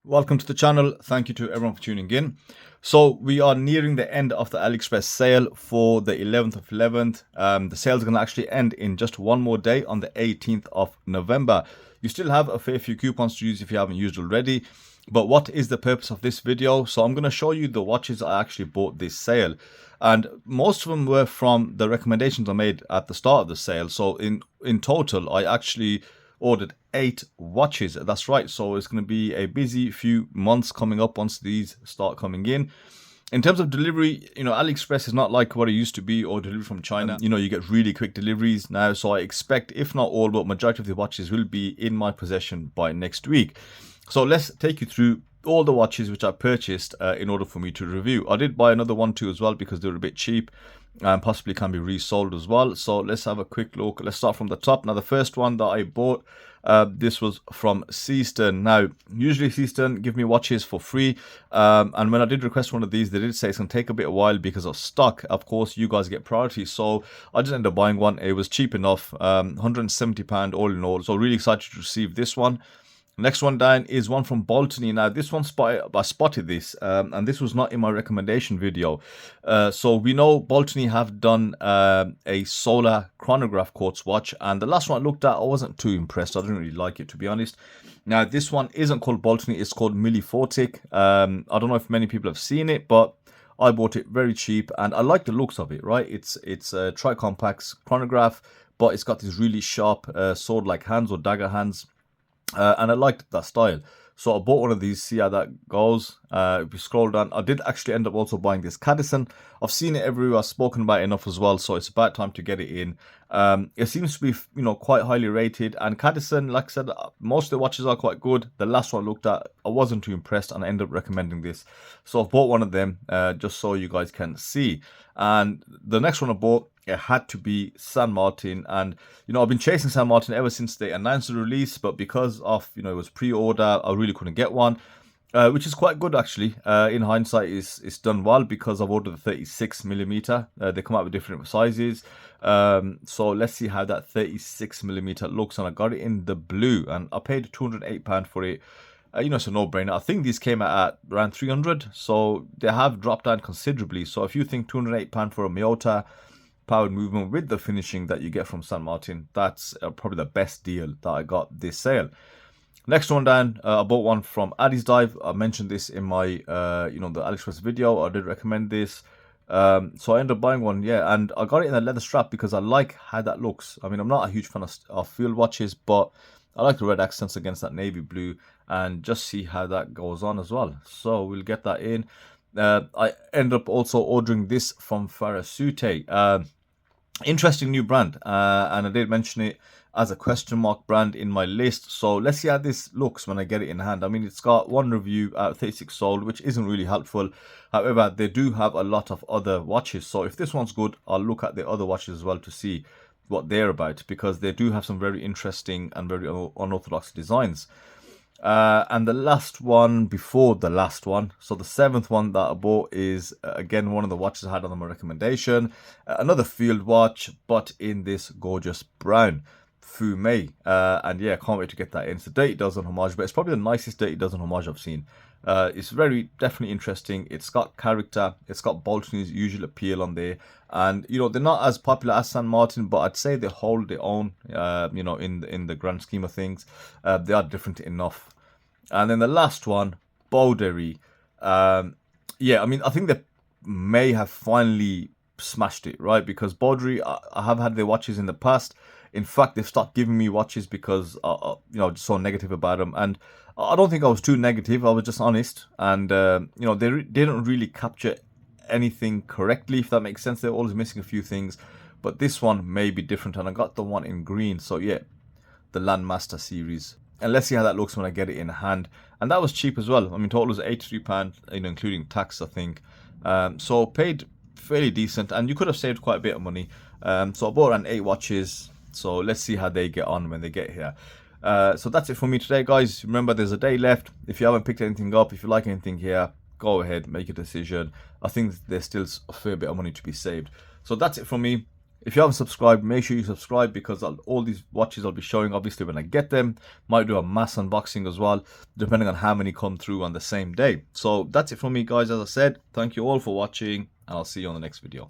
Welcome to the channel. Thank you to everyone for tuning in. So we are nearing the end of the Aliexpress sale for the 11th of 11th. The sale is going to actually end in just one more day on the 18th of November. You still have a fair few coupons to use if you haven't used already. But what is the purpose of this video? So I'm going to show you the watches I actually bought this sale. And most of them were from the recommendations I made at the start of the sale. So in total, I actually ordered 8 watches. That's right. So it's going to be a busy few months coming up once these start coming in. In terms of delivery, AliExpress is not like what it used to be, or delivery from China. You get really quick deliveries now. So I expect, if not all, but majority of the watches will be in my possession by next week. So let's take you through all the watches which I purchased in order for me to review. I did buy another one too as well because they were a bit cheap and possibly can be resold as well. So let's have a quick look. Let's start from the top. Now the first one that I bought, this was from Seestern. Now usually Seestern give me watches for free, and when I did request one of these, they did say it's going to take a bit of while because of stock. Of course you guys get priority, so I just ended up buying one. It was cheap enough, £170 all in all. So really excited to receive this one. Next one down is one from Baltany. Now this one I spotted this, and this was not in my recommendation video. So we know Baltany have done a solar chronograph quartz watch, and the last one I looked at, I wasn't too impressed. I didn't really like it, to be honest. Now this one isn't called Baltany, it's called Milifortic. I don't know if many people have seen it, but I bought it very cheap, and I like the looks of it. Right, it's a tri-compact chronograph, but it's got these really sharp sword-like hands or dagger hands. And I liked that style, so I bought one of these, see how that goes. If you scroll down, I did actually end up also buying this Cadisen. I've seen it everywhere, I've spoken about it enough as well, so it's about time to get it in. It seems to be quite highly rated, and Cadisen, like I said, most of the watches are quite good. The last one I looked at, I wasn't too impressed, and I ended up recommending this, so I've bought one of them just so you guys can see. And the next one I bought, it had to be San Martin, and I've been chasing San Martin ever since they announced the release, but because of it was pre-order, I really couldn't get one, which is quite good actually. In hindsight, it's done well because I've ordered the 36mm. They come out with different sizes, so let's see how that 36mm looks. And I got it in the blue, and I paid £208 for it. It's a no-brainer. I think these came out at around 300, so they have dropped down considerably. So if you think £208 for a Miyota powered movement with the finishing that you get from San Martin, that's probably the best deal that I got this sale. Next one down, I bought one from Addiesdive. I mentioned this in my the AliExpress video. I did recommend this, so I ended up buying one, yeah, and I got it in a leather strap because I like how that looks. I mean, I'm not a huge fan of field watches, but I like the red accents against that navy blue, and just see how that goes on as well. So we'll get that in. I ended up also ordering this from Farasute. Interesting new brand, and I did mention it as a question mark brand in my list. So let's see how this looks when I get it in hand. I mean, it's got one review out of 36 sold, which isn't really helpful. However, they do have a lot of other watches, so if this one's good, I'll look at the other watches as well to see what they're about, because they do have some very interesting and very unorthodox designs. And the last one before the last one, so the 7th one that I bought is again one of the watches I had on my recommendation, another field watch, but in this gorgeous brown fumé, and yeah, can't wait to get that in. It's a dirty dozen homage, but it's probably the nicest dirty dozen homage I've seen. It's definitely interesting. It's got character, it's got Baltany's usual appeal on there, and they're not as popular as San Martin, but I'd say they hold their own, in the grand scheme of things. They are different enough. And then the last one, Boderry. Yeah, I mean, I think they may have finally smashed it, right? Because Boderry, I have had their watches in the past. In fact, they've stopped giving me watches because just so negative about them, and I don't think I was too negative. I was just honest, and they didn't really capture anything correctly, if that makes sense. They're always missing a few things, but this one may be different, and I got the one in green. So yeah, the Landmaster series, and let's see how that looks when I get it in hand. And that was cheap as well. I mean, total was £83, including tax, I think. So paid fairly decent, and you could have saved quite a bit of money. So I bought around 8 watches. So let's see how they get on when they get here. So that's it for me today, guys. Remember, there's a day left. If you haven't picked anything up, if you like anything here, go ahead, make a decision. I think there's still a fair bit of money to be saved. So that's it from me. If you haven't subscribed, make sure you subscribe, because all these watches I'll be showing obviously when I get them. Might do a mass unboxing as well, depending on how many come through on the same day. So that's it from me, guys. As I said, thank you all for watching, and I'll see you on the next video.